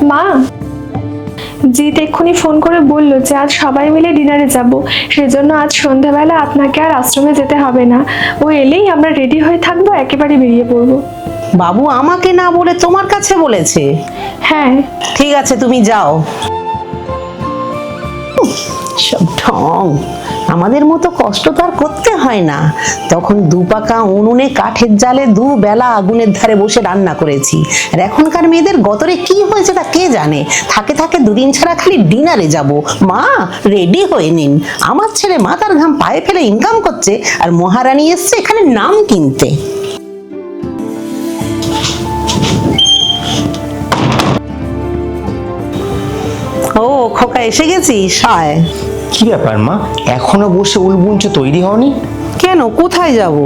মা, জিৎ এক্ষুনি ফোন করে বলল যে আজ সবাই মিলে ডিনারে যাব, সেজন্য আজ সন্ধ্যাবেলা আপনাকে আর আশ্রমে যেতে হবে না। ও এলেই আমরা রেডি হয়ে থাকবো, একেবারে বেরিয়ে পড়বো। বাবু আমাকে না বলে তোমার কাছে বলেছে? হ্যাঁ। ঠিক আছে, তুমি যাও। সব ঢং। আমাদের মতো কষ্ট তো আর করতে হয় না। তখন দুপাকা উনুনে কাঠের জালে দুবেলা আগুনের ধারে বসে রান্না করেছি। আর এখনকার মেয়েদের গতরে কি হয়েছে তা কে জানে। থাকে থাকে দুদিন ছাড়া খালি ডিনারে যাব। মা রেডি হয়ে নিন। আমার ছেলে মাথার ঘাম পায়ে ফেলে ইনকাম করছে, আর মহারানী এসছে এখানে নাম কিনতে। ও খোকা, এসে গেছিস? আয়। কি ব্যাপার মা, এখনো বসে উলবুঞ্চ তৈরি হওনি? কেন, কোথায় যাব?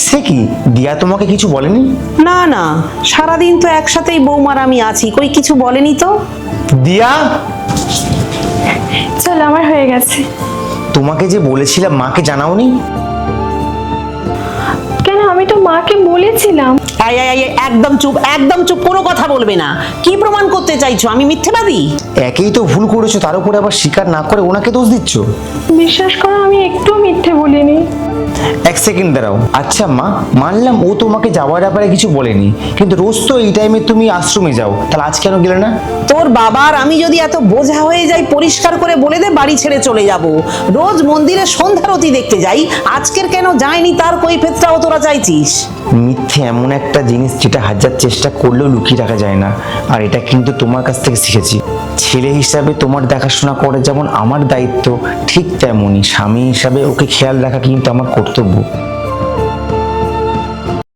সে কি, দিয়া তোমাকে কিছু বলেনি? না না, সারাদিন তো একসাথেই বৌমার আমি আছি, কই কিছু বলেনি তো। দিয়া, চলো, আমার হয়ে গেছে। তোমাকে যে বলেছিলাম মাকে জানাওনি? কেন, আমি তো মাকে বলেছিলাম। আয় আয় আয়, একদম চুপ, একদম চুপ, কোনো কথা বলবে না। কি প্রমাণ করতে চাইছো আমি মিথ্যেবাদী? একেই তো ভুল করেছো, তার উপরে আবার স্বীকার না করে ওনাকে দোষ দিচ্ছ। বিশ্বাস করো, আমি একটু মিথ্যে বলিনি। এক সেকেন্ড দাঁড়াও। আচ্ছা মা, মানলাম ও তোমাকে যাওয়ার ব্যাপারে কিছু বলেনি, কিন্তু রোজ তো এই টাইমে তুমি আশ্রমে যাও, তাহলে আজ কেন গেলে না? তোর বাবার আমি যদি এত বোঝা হয়ে যাই, পরিষ্কার করে বলে দে বাড়ি ছেড়ে চলে যাব। রোজ মন্দিরে সন্ধ্যারতি দেখতে যাই, আজকের কেন যায়নি তার কৈফিয়তটাও তোরা চাইছিস? মিথ্যে এমন একটা জিনিস যেটা হাজার চেষ্টা করলেও লুকিয়ে রাখা যায় না, আর এটা কিন্তু তোমার কাছ থেকে শিখেছি। ছেলে হিসাবে তোমার দেখাশোনা করে যেমন আমার দায়িত্ব, ঠিক তেমনই স্বামী হিসাবে ওকে খেয়াল রাখা কিন্তু আমার কর্তব্য।